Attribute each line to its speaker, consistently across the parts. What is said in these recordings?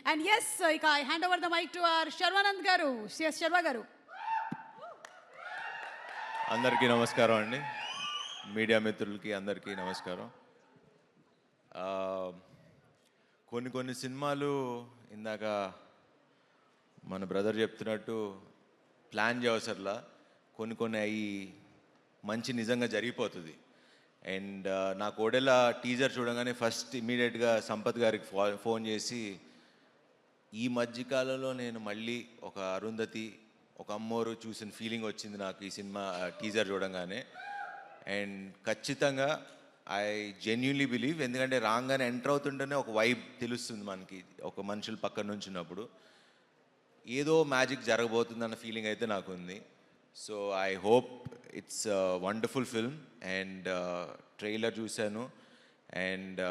Speaker 1: And yes, I hand over the mic to our Sharvanand garu, CS Sharva garu.
Speaker 2: అందరికీ నమస్కారం అండి, media మిత్రులకి అందరికీ నమస్కారం. కొన్ని సినిమాలు ఇందాక మన బ్రదర్ చెప్తున్నట్టు ప్లాన్ చేయవసరలా, కొన్ని అవి మంచి నిజంగా జరిగిపోతుంది. అండ్ నా కోడెల టీజర్ చూడగానే ఫస్ట్ ఇమీడియట్గా సంపత్ గారికి ఫోన్ చేసి, ఈ మధ్యకాలంలో నేను మళ్ళీ ఒక అరుంధతి, ఒక అమ్మోరు చూసిన ఫీలింగ్ వచ్చింది నాకు ఈ సినిమా టీజర్ చూడంగానే. అండ్ ఖచ్చితంగా ఐ జెన్యున్లీ బిలీవ్, ఎందుకంటే రాగానే ఎంటర్ అవుతుంటేనే ఒక వైబ్ తెలుస్తుంది మనకి, ఒక మనుషులు పక్కన నుంచి ఉన్నప్పుడు ఏదో మ్యాజిక్ జరగబోతుందన్న ఫీలింగ్ అయితే నాకు ఉంది. So I hope it's wonderful film. And trailer చూశాను, అండ్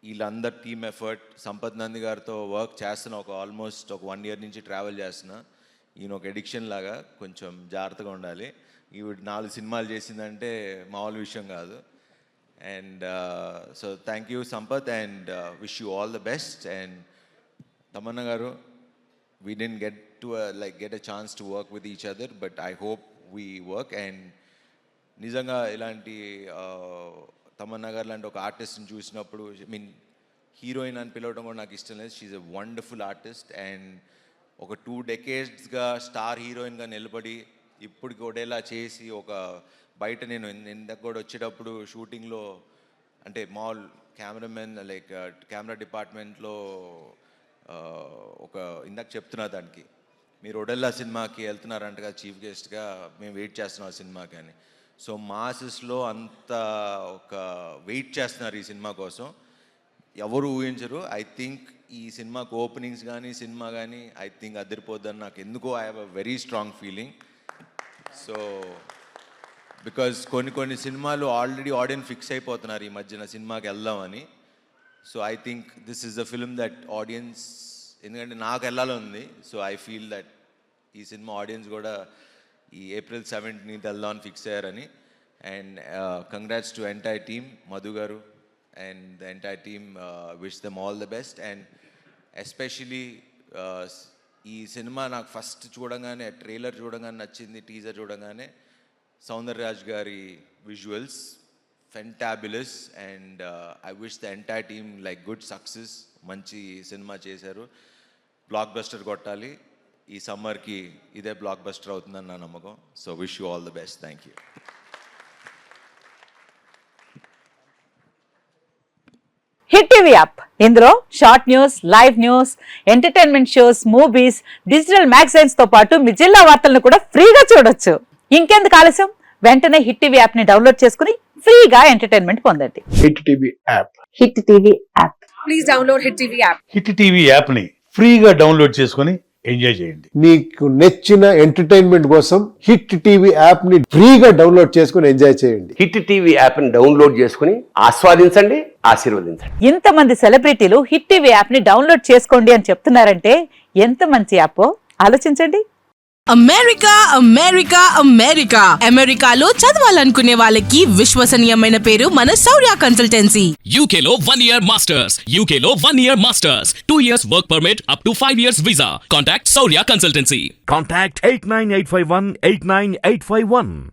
Speaker 2: వీళ్ళందరు టీమ్ ఎఫర్ట్, సంపత్ నంది గారితో వర్క్ చేస్తున్నా, ఆల్మోస్ట్ ఒక 1 year నుంచి ట్రావెల్ చేస్తున్నా. ఈయన ఒక ఎడిక్షన్ లాగా, కొంచెం జాగ్రత్తగా ఉండాలి. ఈవిడ 4 సినిమాలు చేసిందంటే మామూలు విషయం కాదు. And so thank you Sampath, and wish you all the best. And Tamannaah గారు, we didn't get a chance to work with each other, but I hope we work. And నిజంగా ఇలాంటి తమన్నా గారు లాంటి ఒక ఆర్టిస్ట్ని చూసినప్పుడు, హీరోయిన్ అని పిలవడం కూడా నాకు ఇష్టం లేదు. She's a wonderful artist. And ఒక 2 decades స్టార్ హీరోయిన్గా నిలబడి ఇప్పుడు కూడా చేసి, ఒక బయట నేను ఇందాక కూడా వచ్చేటప్పుడు షూటింగ్లో, అంటే మాల్ కెమెరామెన్ కెమెరా డిపార్ట్మెంట్లో ఒక ఇందాక చెప్తున్నా దానికి, మీరు ఒడెల్లా సినిమాకి వెళ్తున్నారంటగా చీఫ్ గెస్ట్గా, మేము వెయిట్ చేస్తున్నాం ఆ సినిమాకి అని. సో మాసెస్లో అంత ఒక వెయిట్ చేస్తున్నారు ఈ సినిమా కోసం, ఎవరు ఊహించరు. ఐ థింక్ ఈ సినిమాకి ఓపెనింగ్స్ కానీ సినిమా కానీ ఐ థింక్ అదిరిపోద్దని నాకు ఎందుకో I have a very strong feeling. So because కొన్ని సినిమాలు ఆల్రెడీ ఆడియన్స్ ఫిక్స్ అయిపోతున్నారు ఈ మధ్యన సినిమాకి వెళ్దామని. So I think this is the film that audience, ఎందుకంటే నాకు వెళ్ళాలని. సో ఐ ఫీల్ దట్ ఈ సినిమా ఆడియన్స్ కూడా ఈ April 17th వెళ్దామని ఫిక్స్ అయ్యారని. And congrats to entire team, Madhu గారు and the entire team, wish them all the best. And especially ఈ సినిమా నాకు ఫస్ట్ చూడగానే, ట్రైలర్ చూడగానే నచ్చింది, టీజర్ చూడగానే సౌందర్యరాజ్ గారి visuals fantabulous. And I wish the entire team good success. మంచి సినిమా చేశారు, బ్లాక్ బస్టర్ కొట్టాలి. ఈ సమ్మర్కి ఇదే బ్లాక్ బస్టర్ అవుతుందని నా నమ్మకం. So wish you all the best. Thank you.
Speaker 3: Hit TV app, ఇందులో short news, live news, entertainment shows, movies, digital magazines తో పాటు మీ జిల్లా వార్తలను కూడా ఫ్రీగా చూడొచ్చు. ఇంకెందుకు ఆలస్యం, వెంటనే హిట్ టీవీ యాప్ ని డౌన్లోడ్ చేసుకుని ఫ్రీగా ఎంటర్టైన్మెంట్ పొందండి.
Speaker 4: Hit TV app,
Speaker 3: hit TV app,
Speaker 1: Please download Hit TV app.
Speaker 4: Hit TV app ని ఫ్రీగా డౌన్లోడ్ చేసుకుని ఎంజాయ్ చేయండి.
Speaker 5: మీకు నచ్చిన ఎంటర్టైన్మెంట్ కోసం హిట్ టీవీ యాప్ ని ఫ్రీగా డౌన్లోడ్ చేసుకుని ఎంజాయ్ చేయండి.
Speaker 6: హిట్ టీవీ యాప్ ని డౌన్లోడ్ చేసుకుని ఆస్వాదించండి, ఆశీర్వదించండి.
Speaker 3: ఇంతమంది సెలబ్రిటీలు హిట్ టీవీ యాప్ ని డౌన్లోడ్ చేసుకోండి అని చెప్తున్నారంటే ఎంత మంచి యాప్ ఆలోచించండి.
Speaker 7: అమెరికా అమెరికాలో చదవాలనుకునే వాళ్ళకి విశ్వసనీయమైన పేరు మన శౌర్య కన్సల్టెన్సీ.
Speaker 8: UK లో 1 year masters, 2 years work permit up to 5 years visa. Contact Saurya Consultancy.
Speaker 9: Contact 89851 89851.